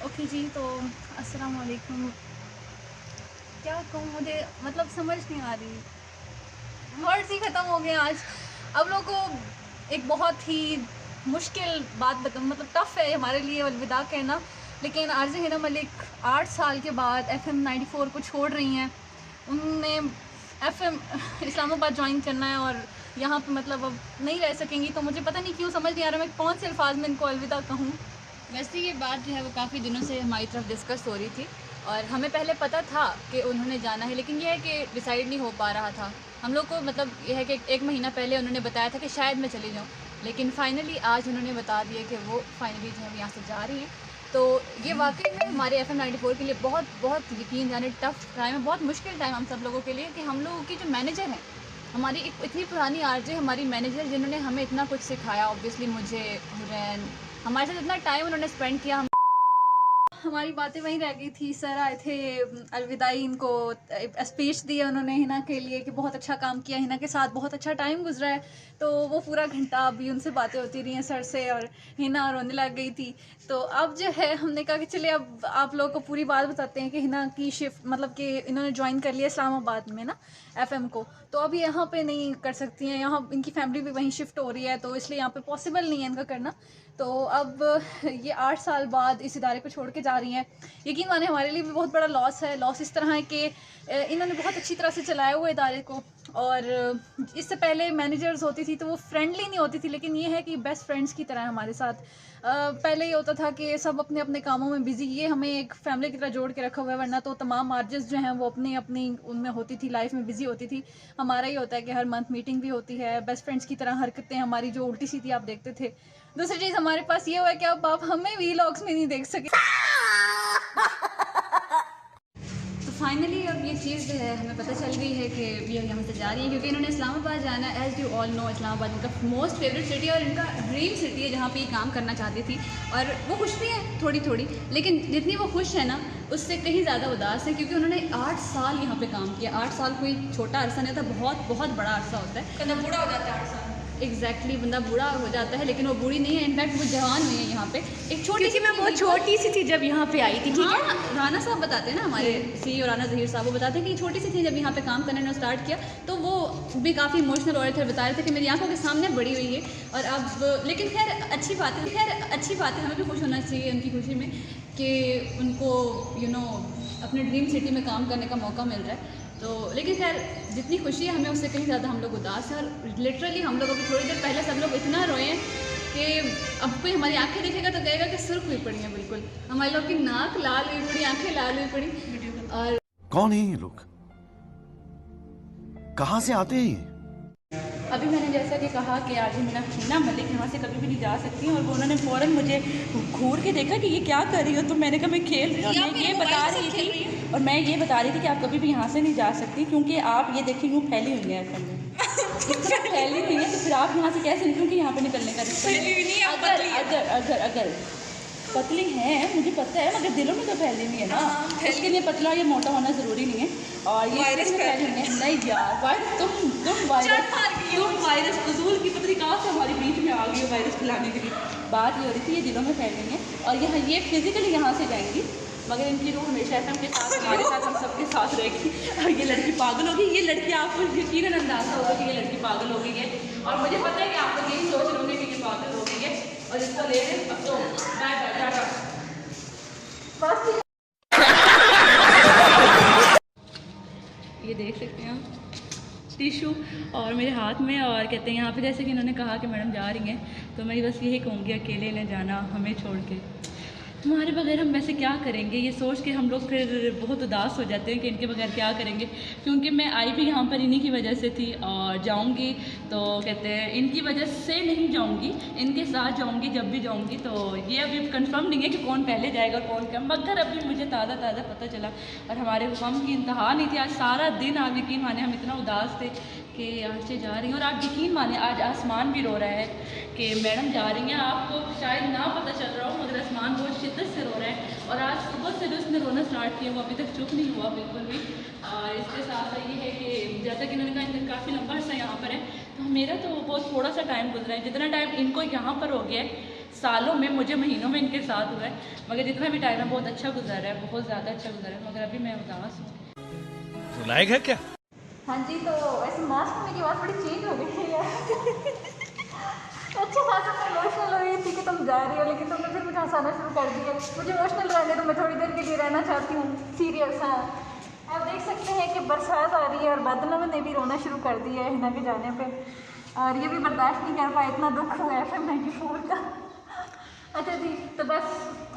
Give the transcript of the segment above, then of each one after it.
Okay जी, तो अस्सलाम वालेकुम। क्या कहूँ, मुझे मतलब समझ नहीं आ रही, वर्ड्स ही ख़त्म हो गए आज। अब लोगों को एक बहुत ही मुश्किल बात मतलब टफ़ है हमारे लिए अलविदा कहना, लेकिन आरज़े हिना मलिक 8 साल के बाद FM 94 को छोड़ रही हैं। उनने FM इस्लामाबाद ज्वाइन करना है और यहाँ पे मतलब अब नहीं रह सकेंगी, तो मुझे पता नहीं क्यों समझ नहीं आ रहा मैं कौन से अल्फाज में इनको अलविदा कहूँ। वैसे ये बात जो है वो काफ़ी दिनों से हमारी तरफ डिस्कस हो रही थी और हमें पहले पता था कि उन्होंने जाना है, लेकिन ये है कि डिसाइड नहीं हो पा रहा था हम लोग को। मतलब ये है कि 1 महीना पहले उन्होंने बताया था कि शायद मैं चली जाऊँ, लेकिन फाइनली आज उन्होंने बता दिया कि वो फाइनली जो है यहाँ से जा रही हैं। तो ये वाकई में हमारे FM 94 के लिए बहुत बहुत यकीन जाने टफ़ टाइम है, बहुत मुश्किल टाइम हम सब लोगों के लिए, कि हम लोगों की जो मैनेजर हैं, हमारी एक इतनी पुरानी आरजे हमारी मैनेजर जिन्होंने हमें इतना कुछ सिखाया, ऑब्वियसली मुझे, हुरैन, हमारे साथ इतना टाइम उन्होंने स्पेंड किया। हमारी बातें वहीं रह गई थी। सर आए थे अलविदाई, इनको स्पीच दिया उन्होंने हिना के लिए कि बहुत अच्छा काम किया, हिना के साथ बहुत अच्छा टाइम गुजरा है। तो वो पूरा घंटा अभी उनसे बातें होती रही हैं सर से, और हिना रोने लग गई थी। तो अब जो है हमने कहा कि चलिए अब आप लोगों को पूरी बात बताते हैं कि हिना की शिफ्ट मतलब कि इन्होंने ज्वाइन कर लिया इस्लामाबाद में ना FM को, तो अभी यहाँ पे नहीं कर सकती हैं, यहाँ इनकी फैमिली भी वहीं शिफ्ट हो रही है, तो इसलिए यहाँ पे पॉसिबल नहीं है इनका करना। तो अब ये 8 साल बाद इस इदारे को छोड़ के जा रही हैं। यकीन माने हमारे लिए भी बहुत बड़ा लॉस है। लॉस इस तरह है कि इन्होंने बहुत अच्छी तरह से चलाया हुआ इदारे को, और इससे पहले मैनेजर्स होती थी तो वो फ्रेंडली नहीं होती थी, लेकिन ये है कि बेस्ट फ्रेंड्स की तरह है हमारे साथ। पहले ये होता था कि सब अपने अपने कामों में बिजी, ये हमें एक फैमिली की तरह जोड़ के रखा हुआ है, वरना तो तमाम आर्टिस्ट जो हैं वो अपनी अपनी उनमें होती थी, लाइफ में बिजी होती थी। हमारा ही होता है कि हर मंथ मीटिंग भी होती है, बेस्ट फ्रेंड्स की तरह हरकतें हमारी जो उल्टी सीधी आप देखते थे। दूसरी चीज़ हमारे पास ये हुआ है कि अब आप हमें वीलॉग्स में नहीं देख सके। तो फाइनली अब ये चीज़ जो है हमें पता चल गई है कि ये यहाँ से जा रही है, क्योंकि इन्होंने इस्लामाबाद जाना है। As you all know, Islamabad इनका मोस्ट फेवरेट सिटी और इनका ड्रीम सिटी है, जहाँ पे ये काम करना चाहती थी। और वो खुश भी है थोड़ी थोड़ी, लेकिन जितनी वो खुश है ना उससे कहीं ज़्यादा उदास है, क्योंकि उन्होंने 8 साल यहाँ पे काम किया। 8 साल कोई छोटा अरसा नहीं होता, बहुत बहुत बड़ा अरसा होता है। कदम बूढ़ा हो जाता है 8 साल। एग्जैक्टली बंदा बूढ़ा हो जाता है, लेकिन वो बूढ़ी नहीं है, इनफैक्ट वो जवान हुई है यहाँ पे। एक छोटी सी, मैं बहुत छोटी सी थी जब यहाँ पे आई थी, ठीक है। हाँ, राना साहब बताते हैं ना, हमारे CEO राना ज़हीर साहब, वो बताते हैं कि छोटी सी थी जब यहाँ पे काम करने ने स्टार्ट किया, तो वो भी काफ़ी इमोशनल हो रहे थे, बता रहे थे कि मेरी आंखों के सामने बड़ी हुई है। और अब लेकिन खैर अच्छी बात है, हमें भी खुश होना चाहिए उनकी खुशी में कि उनको अपने ड्रीम सिटी में काम करने का मौका मिल रहा है। तो लेकिन खैर जितनी खुशी है हमें उससे कहीं ज़्यादा हम लोग उदास हैं। और लिटरली हम लोग अभी थोड़ी देर पहले सब लोग इतना रोए हैं कि अब कोई हमारी आंखें देखेगा तो कहेगा कि सुर्ख हुई पड़ी हैं बिल्कुल। हमारे लोग की नाक लाल हुई पड़ी, आंखें लाल हुई पड़ी। और कौन है ये लोग, कहाँ से आते हैं ये? अभी मैंने जैसा कि कहा कि आज हिना मलिक यहाँ से कभी भी नहीं जा सकती, और वो उन्होंने फ़ौरन मुझे घूर के देखा कि ये क्या कर रही हो, तो मैंने कहा मैं खेल रही हूँ। मैं ये बता रही थी, और मैं ये बता रही थी कि आप कभी भी यहाँ से नहीं जा सकती, क्योंकि आप ये देखिए यूँ फैली हुई हैं FM में। इतना फैली हुई है तो फिर आप यहाँ से कैसे निकलूँ, क्योंकि यहाँ पे निकलने का रिश्ता अगर पतली हैं, मुझे पता है, मगर दिलों में तो फैली हुई है ना। उसके लिए पतला या मोटा होना ज़रूरी नहीं है। और ये वायरस फैली हुई है नहीं यार, वायरस तुम वायरस फजूल की पतली कहाँ से हमारी बीच में आ गई हो वायरस फैलाने के लिए। बात ये हो रही थी, ये दिलों में फैल रही हैं और यहाँ ये फिजिकली यहाँ से जाएंगी, मगर इनकी रूह हमेशा FM के साथ, हमारे साथ, हम सबके साथ रहेगी। और ये लड़की पागल होगी, ये लड़की आपको यकीनन अंदाज़ा होगा कि ये लड़की पागल हो गई है, और मुझे पता है कि आप लोग यही सोच रहे होंगे कि ये पागल हो गई है। और इसको ले लें अब तो बाय बाय टाटा। ये देख सकते हैं टिशू और मेरे हाथ में, और कहते हैं यहाँ पे जैसे कि इन्होंने कहा कि मैडम जा रही हैं, तो मैं बस यही कहूँगी अकेले न जाना, हमें छोड़ के। हमारे बगैर हम वैसे क्या करेंगे, ये सोच के हम लोग फिर बहुत उदास हो जाते हैं कि इनके बगैर क्या करेंगे। क्योंकि मैं आई भी यहाँ पर इन्हीं की वजह से थी, और जाऊँगी तो कहते हैं इनकी वजह से नहीं जाऊँगी, इनके साथ जाऊँगी जब भी जाऊँगी। तो ये अभी कंफर्म नहीं है कि कौन पहले जाएगा कौन कम, मगर अभी मुझे ताज़ा पता चला, और हमारे गम की इंतहा नहीं थी। आज सारा दिन आप यकीन माने हम इतना उदास थे कि आज से जा रही हैं, और आप यकीन माने आज आसमान भी रो रहा है कि मैडम जा रही हैं। आपको शायद ना पता चल रहा हो, मगर आसमान बहुत शिद्दत से रो रहा है और आज सुबह से जो उसने रोना स्टार्ट किया वो अभी तक चुप नहीं हुआ बिल्कुल भी। और इसके साथ ये है कि जैसा कि इन्होंने कहा काफ़ी लंबा अर्सा यहाँ पर है, तो मेरा तो बहुत थोड़ा सा टाइम गुजरा है। जितना टाइम इनको यहाँ पर हो गया है सालों में, मुझे महीनों में इनके साथ हुआ है, मगर जितना भी टाइम है बहुत अच्छा गुजरा है, बहुत ज़्यादा अच्छा गुजरा है, मगर अभी मैं उदास हूँ। सुनाएगा है क्या? हाँ जी, तो ऐसे मास्क में की आवाज़ बड़ी चेंज हो गई है अच्छा खासा मैं इमोशनल हो रही थी कि तुम जा रही हो, लेकिन तुमने फिर मुझे हंसाना शुरू कर दिया। मुझे इमोशनल रहने तो मैं थोड़ी देर के लिए रहना चाहती हूँ सीरियस। हाँ, आप देख सकते हैं कि बरसात आ रही है और बादलों ने भी रोना शुरू कर दिया है हिना के जाने पे, और ये भी बर्दाश्त नहीं कर पाए, इतना दुख हुआ है फिर 94 का। अच्छा जी, तो बस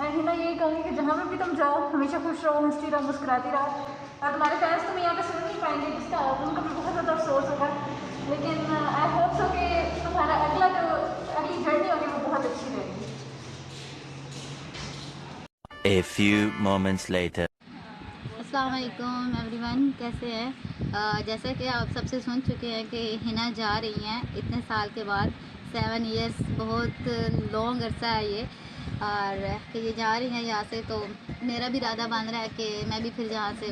मैं हिना यही कहूँगी कि जहाँ पर भी तुम जाओ हमेशा खुश रहो, हंसती रहो, मुस्कुराती रहो। और तुम्हारे फैंस तुम्हें यहाँ पे सुन नहीं पाएंगे, जिसका उनको भी बहुत ज़्यादा अफसोस होगा, लेकिन आई होप सो कि तुम्हारा अगली जर्नी होगी वो बहुत अच्छी रहेगी। A few moments later. अस्सलाम वालेकुम एवरीवन, कैसे हैं? जैसा कि आप सबसे सुन चुके हैं कि हिना जा रही हैं इतने साल के बाद, 7 इयर्स बहुत लॉन्ग अरसा है ये, और कि ये जा रही हैं यहाँ से, तो मेरा भी इरादा बन रहा है कि मैं भी फिर यहाँ से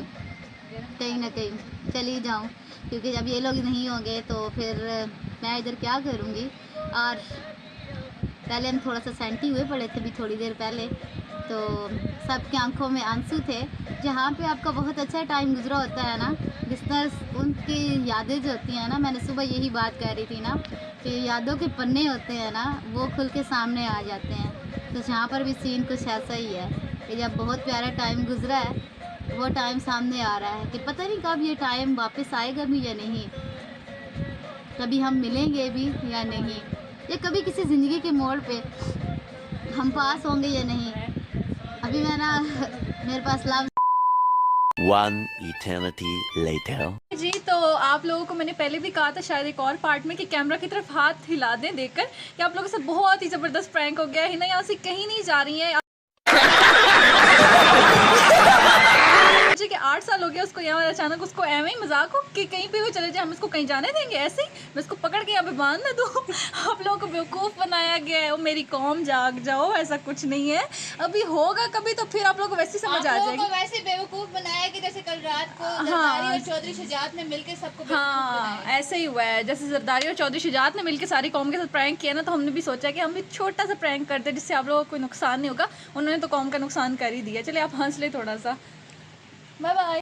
कहीं ना कहीं चली जाऊँ, क्योंकि जब ये लोग नहीं होंगे तो फिर मैं इधर क्या करूँगी। और पहले हम थोड़ा सा सेंटी हुए पड़े थे अभी थोड़ी देर पहले, तो सबकी आंखों में आंसू थे। जहाँ पे आपका बहुत अच्छा टाइम गुजरा होता है ना, लिसनर्स, उनकी यादें जो होती हैं ना, मैंने सुबह यही बात कह रही थी ना कि यादों के पन्ने होते हैं ना, वो खुल के सामने आ जाते हैं। तो जहाँ पर भी सीन कुछ ऐसा ही है कि जब बहुत प्यारा टाइम गुजरा है, वो टाइम सामने आ रहा है कि पता नहीं कब ये टाइम वापस आएगा भी या नहीं, कभी हम मिलेंगे भी या नहीं, या कभी किसी ज़िंदगी के मोड़ पे हम पास होंगे या नहीं। अभी मैं ना मेरे पास लव। One eternity later. जी, तो आप लोगों को मैंने पहले भी कहा था शायद एक और पार्ट में कि कैमरा की तरफ हाथ हिला दें देखकर कि आप लोगों से बहुत ही ज़बरदस्त प्रैंक हो गया है। हिना यहाँ से कहीं नहीं जा रही है। मुझे कि 8 साल हो गया उसको यहाँ, अचानक उसको एवं ही मजाक हो कि कहीं पे भी चले जाए हम इसको कहीं जाने देंगे, ऐसे ही मैं इसको पकड़ के यहाँ पे बांध ना दूँ। आप लोगों को बेवकूफ़ बनाया गया है। वो मेरी कौम जाग जाओ, ऐसा कुछ नहीं है, अभी होगा कभी तो फिर आप लोगों को वैसे समझ आ जाएगी। वैसे बेवकूफ़ बनाया कि जैसे कल रात को हाँ। जरदारी और चौधरी शुजात ने मिलकर सबको बेवकूफ़ हाँ, बनाया। ऐसे ही हुआ है। जैसे जरदारी और चौधरी शुजात ने मिलकर सारी कौम के साथ प्रैंक किया ना, तो हमने भी सोचा कि हम भी छोटा सा प्रैंक करते जिससे आप लोगों को कोई नुकसान नहीं होगा। उन्होंने तो कौम का नुकसान कर ही दिया। चलिए आप हंस ले थोड़ा सा। Bye bye.